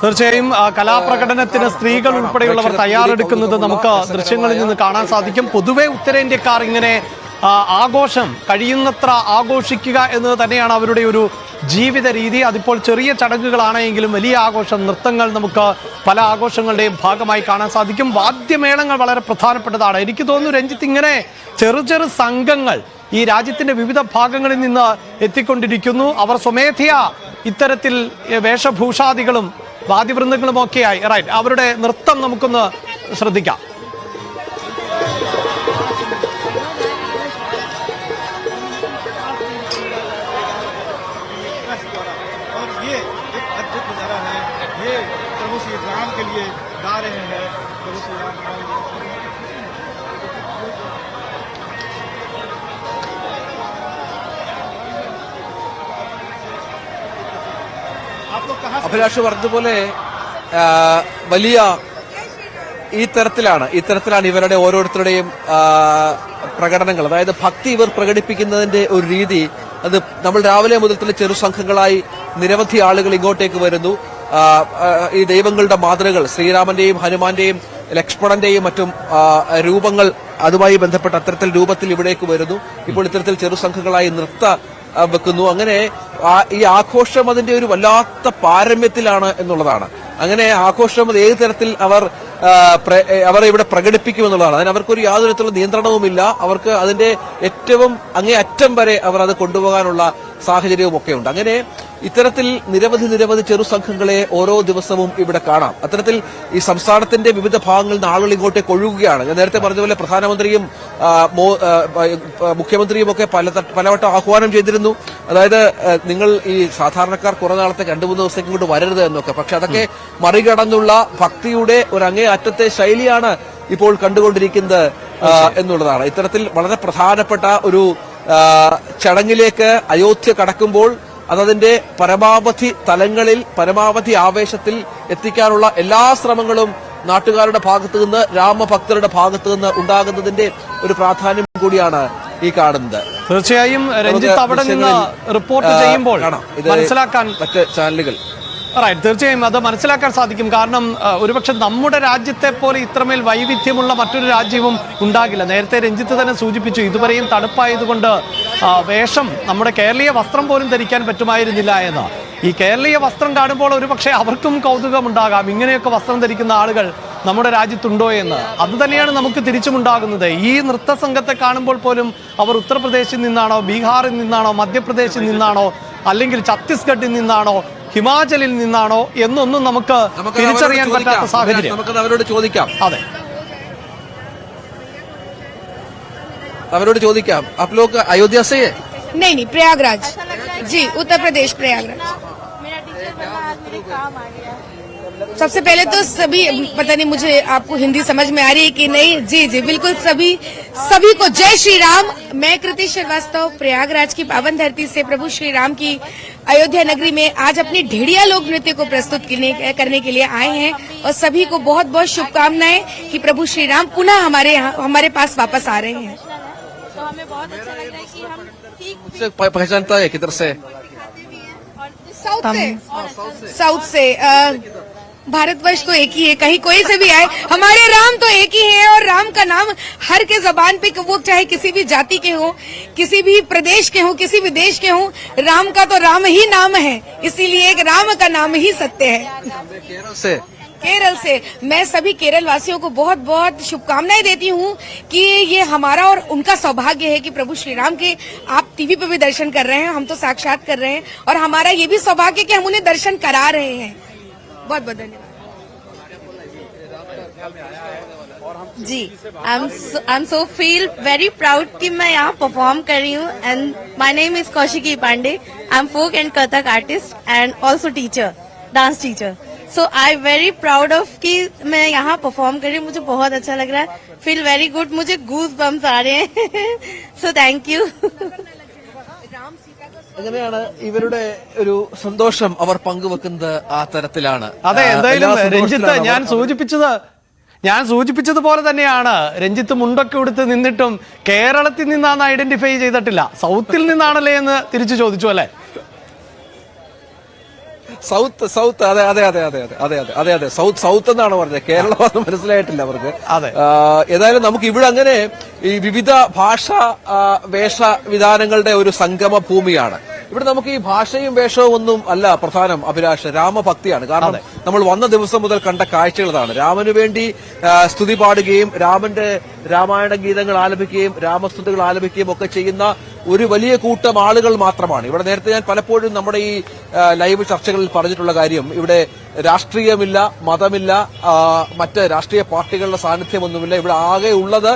തീർച്ചയായും കലാപ്രകടനത്തിന് സ്ത്രീകൾ ഉൾപ്പെടെയുള്ളവർ തയ്യാറെടുക്കുന്നത് നമുക്ക് ദൃശ്യങ്ങളിൽ നിന്ന് കാണാൻ സാധിക്കും. പൊതുവെ ഉത്തരേന്ത്യക്കാർ ഇങ്ങനെ ആഘോഷം കഴിയുന്നത്ര ആഘോഷിക്കുക എന്നത് തന്നെയാണ് അവരുടെ ഒരു ജീവിത രീതി. അതിപ്പോൾ ചെറിയ ചടങ്ങുകളാണെങ്കിലും വലിയ ആഘോഷം, നൃത്തങ്ങൾ നമുക്ക് പല ആഘോഷങ്ങളുടെയും ഭാഗമായി കാണാൻ സാധിക്കും. വാദ്യമേളങ്ങൾ വളരെ പ്രധാനപ്പെട്ടതാണ്. എനിക്ക് തോന്നുന്നു രഞ്ജിത്ത്, ഇങ്ങനെ ചെറു സംഘങ്ങൾ ഈ രാജ്യത്തിന്റെ വിവിധ ഭാഗങ്ങളിൽ നിന്ന് എത്തിക്കൊണ്ടിരിക്കുന്നു. അവർ സ്വമേധയാ ഇത്തരത്തിൽ വേഷഭൂഷാദികളും വാദ്യവൃന്ദങ്ങളും ഒക്കെയായി അവരുടെ നൃത്തം നമുക്കൊന്ന് ശ്രദ്ധിക്കാം. അഭിലാഷ് പറഞ്ഞതുപോലെ വലിയ ഇത്തരത്തിലാണ് ഇവരുടെ ഓരോരുത്തരുടെയും പ്രകടനങ്ങൾ. അതായത് ഭക്തി ഇവർ പ്രകടിപ്പിക്കുന്നതിന്റെ ഒരു രീതി, അത് നമ്മൾ രാവിലെ മുതൽ തന്നെ ചെറു സംഘങ്ങളായി നിരവധി ആളുകൾ ഇങ്ങോട്ടേക്ക് വരുന്നു. ഈ ദൈവങ്ങളുടെ മാതൃകൾ, ശ്രീരാമന്റെയും ഹനുമാന്റെയും ലക്ഷ്മണന്റെയും മറ്റും രൂപങ്ങൾ, അതുമായി ബന്ധപ്പെട്ട അത്തരത്തിൽ രൂപത്തിൽ ഇവിടേക്ക് വരുന്നു. ഇപ്പോൾ ഇത്തരത്തിൽ ചെറു സംഘങ്ങളായി നൃത്ത വെക്കുന്നു. അങ്ങനെ ഈ ആഘോഷം അതിന്റെ ഒരു വല്ലാത്ത പാരമ്യത്തിലാണ് എന്നുള്ളതാണ്. അങ്ങനെ ആഘോഷം അത് ഏത് തരത്തിൽ അവർ ഇവിടെ പ്രകടിപ്പിക്കുമെന്നുള്ളതാണ്. അതിന് അവർക്കൊരു യാതൊരു തരത്തിലുള്ള നിയന്ത്രണവുമില്ല. അവർക്ക് അതിന്റെ ഏറ്റവും അങ്ങേ അറ്റം വരെ അവർ അത് കൊണ്ടുപോകാനുള്ള സാഹചര്യവും ഒക്കെ ഉണ്ട്. അങ്ങനെ ഇത്തരത്തിൽ നിരവധി ചെറു സംഘങ്ങളെ ഓരോ ദിവസവും ഇവിടെ കാണാം. അത്തരത്തിൽ ഈ സംസ്ഥാനത്തിന്റെ വിവിധ ഭാഗങ്ങളിൽ നിന്ന് ആളുകൾ ഇങ്ങോട്ടേക്ക് ഒഴുകുകയാണ്. ഞാൻ നേരത്തെ പറഞ്ഞതുപോലെ പ്രധാനമന്ത്രിയും മുഖ്യമന്ത്രിയും ഒക്കെ പലവട്ടം ആഹ്വാനം ചെയ്തിരുന്നു. അതായത് നിങ്ങൾ ഈ സാധാരണക്കാർ കുറെ നാളത്തെ 2-3 ദിവസത്തേക്ക് ഇങ്ങോട്ട് വരരുത് എന്നൊക്കെ. പക്ഷെ അതൊക്കെ മറികടന്നുള്ള ഭക്തിയുടെ ഒരു അങ്ങേ അറ്റത്തെ ശൈലിയാണ് ഇപ്പോൾ കണ്ടുകൊണ്ടിരിക്കുന്നത് എന്നുള്ളതാണ്. ഇത്തരത്തിൽ വളരെ പ്രധാനപ്പെട്ട ഒരു ചടങ്ങിലേക്ക് അയോധ്യ കടക്കുമ്പോൾ അതതിന്റെ പരമാവധി തലങ്ങളിൽ പരമാവധി ആവേശത്തിൽ എത്തിക്കാനുള്ള എല്ലാ ശ്രമങ്ങളും നാട്ടുകാരുടെ ഭാഗത്തു നിന്ന്, രാമഭക്തരുടെ ഭാഗത്തു നിന്ന് ഉണ്ടാകുന്നതിന്റെ ഒരു പ്രാധാന്യം കൂടിയാണ് ഈ കാണുന്നത്. തീർച്ചയായും രഞ്ജിത്ത്, അവിടെ നിന്ന് റിപ്പോർട്ട് ചെയ്യുമ്പോൾ മനസ്സിലാക്കാൻ മറ്റ് ചാനലുകൾ തീർച്ചയായും അത് മനസ്സിലാക്കാൻ സാധിക്കും. കാരണം ഒരുപക്ഷെ നമ്മുടെ രാജ്യത്തെ പോലെ ഇത്രമേൽ വൈവിധ്യമുള്ള മറ്റൊരു രാജ്യവും ഉണ്ടാകില്ല. നേരത്തെ രഞ്ജിത്ത് തന്നെ സൂചിപ്പിച്ചു, ഇതുവരെയും തണുപ്പായതുകൊണ്ട് വേഷം, നമ്മുടെ കേരളീയ വസ്ത്രം പോലും ധരിക്കാൻ പറ്റുമായിരുന്നില്ല എന്ന്. ഈ കേരളീയ വസ്ത്രം കാണുമ്പോൾ ഒരുപക്ഷെ അവർക്കും കൗതുകമുണ്ടാകാം, ഇങ്ങനെയൊക്കെ വസ്ത്രം ധരിക്കുന്ന ആളുകൾ നമ്മുടെ രാജ്യത്തുണ്ടോ എന്ന്. അത് തന്നെയാണ് നമുക്ക് തിരിച്ചുമുണ്ടാകുന്നത്. ഈ നൃത്ത സംഘത്തെ കാണുമ്പോൾ പോലും അവർ ഉത്തർപ്രദേശിൽ നിന്നാണോ, ബീഹാറിൽ നിന്നാണോ, മധ്യപ്രദേശിൽ നിന്നാണോ, അല്ലെങ്കിൽ ഛത്തീസ്ഗഡിൽ നിന്നാണോ, ഹിമാചലിൽ നിന്നാണോ എന്നൊന്നും നമുക്ക് തിരിച്ചറിയാൻ പറ്റാത്ത സാഹചര്യം. അവരോട് ചോദിക്കാം. അതെ, അവരോട് ചോദിക്കാം. आप लोग अयोध्या से? नहीं, प्रयागराज जी, उत्तर प्रदेश प्रयागराज। सबसे पहले तो सभी, पता नहीं मुझे आपको हिंदी समझ में आ रही है कि नहीं? जी बिल्कुल, सभी को जय श्री राम। मैं कृति श्रीवास्तव प्रयागराज की पावन धरती से प्रभु श्री राम की अयोध्या नगरी में आज अपनी ढेड़िया लोक नृत्य को प्रस्तुत करने के लिए आए हैं और सभी को बहुत बहुत शुभकामनाएं कि प्रभु श्री राम पुनः हमारे पास वापस आ रहे हैं। तो हमें बहुत अच्छा लग रहा है कि हम मुझसे पहचानता है किधर से? साउथ से भारतवर्ष तो एक ही है, कहीं कोई से भी आए, हमारे राम तो एक ही है। और राम का नाम हर के जबान पे, वो चाहे किसी भी जाति के हो, किसी भी प्रदेश के हो, किसी भी देश के हो, राम का तो राम ही नाम है। इसीलिए एक राम का नाम ही सत्य है। केरल से मैं सभी केरल वासियों को बहुत बहुत शुभकामनाएं देती हूँ कि ये हमारा और उनका सौभाग्य है कि प्रभु श्री राम के आप टीवी पे भी दर्शन कर रहे हैं, हम तो साक्षात कर रहे हैं, और हमारा ये भी सौभाग्य कि हम उन्हें दर्शन करा रहे हैं। बहुत बहुत धन्यवाद जी। I am so feel very proud कि मैं यहाँ परफॉर्म कर रही हूँ। And my name is Kaushiki Pandey. I am folk and Kathak artist and also teacher, dance teacher. So I very proud of कि मैं यहाँ परफॉर्म कर रही हूँ। मुझे बहुत अच्छा लग रहा है, फील वेरी गुड, मुझे गूज बम्स आ रहे हैं। So thank you. അങ്ങനെയാണ് ഇവരുടെ ഒരു സന്തോഷം അവർ പങ്കുവെക്കുന്നത്. ആ തരത്തിലാണ്. അതെ, എന്തായാലും രഞ്ജിത്ത്, ഞാൻ സൂചിപ്പിച്ചതുപോലെ തന്നെയാണ്. രഞ്ജിത്ത് മുണ്ടൊക്കെ എടുത്ത് നിന്നിട്ടും കേരളത്തിൽ നിന്നാണ് ഐഡന്റിഫൈ ചെയ്തിട്ടില്ല, സൗത്തിൽ നിന്നാണല്ലേ എന്ന് തിരിച്ചു ചോദിച്ചു അല്ലെ? സൗത്ത് അതെ അതെ അതെ അതെ അതെ അതെ അതെ അതെ അതെ സൗത്ത് എന്നാണ് പറഞ്ഞത്. കേരളം അത് മനസ്സിലായിട്ടില്ല അവർക്ക്. അതെ. ഏതായാലും നമുക്ക് ഇവിടെ അങ്ങനെ ഈ വിവിധ ഭാഷാ വേഷവിധാനങ്ങളുടെ ഒരു സംഗമ ഭൂമിയാണ്. ഇവിടെ നമുക്ക് ഈ ഭാഷയും വേഷവും ഒന്നും അല്ല പ്രധാനം അഭിലാഷ്, രാമഭക്തിയാണ്. കാരണം നമ്മൾ വന്ന ദിവസം മുതൽ കണ്ട കാഴ്ചകളാണ്. രാമന് വേണ്ടി സ്തുതി പാടുകയും രാമന്റെ രാമായണ ഗീതങ്ങൾ ആലപിക്കുകയും രാമസ്തുതികൾ ആലപിക്കുകയും ഒക്കെ ചെയ്യുന്ന ഒരു വലിയ കൂട്ടം ആളുകൾ മാത്രമാണ് ഇവിടെ. നേരത്തെ ഞാൻ പലപ്പോഴും നമ്മുടെ ഈ ലൈവ് ചർച്ചകളിൽ പറഞ്ഞിട്ടുള്ള കാര്യം, ഇവിടെ രാഷ്ട്രീയമില്ല, മതമില്ല, മറ്റ് രാഷ്ട്രീയ പാർട്ടികളുടെ സാന്നിധ്യമൊന്നുമില്ല. ഇവിടെ ആകെ ഉള്ളത്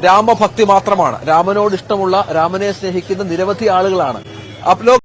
രാമഭക്തി മാത്രമാണ്. രാമനോട് ഇഷ്ടമുള്ള, രാമനെ സ്നേഹിക്കുന്ന നിരവധി ആളുകളാണ്. आप लोग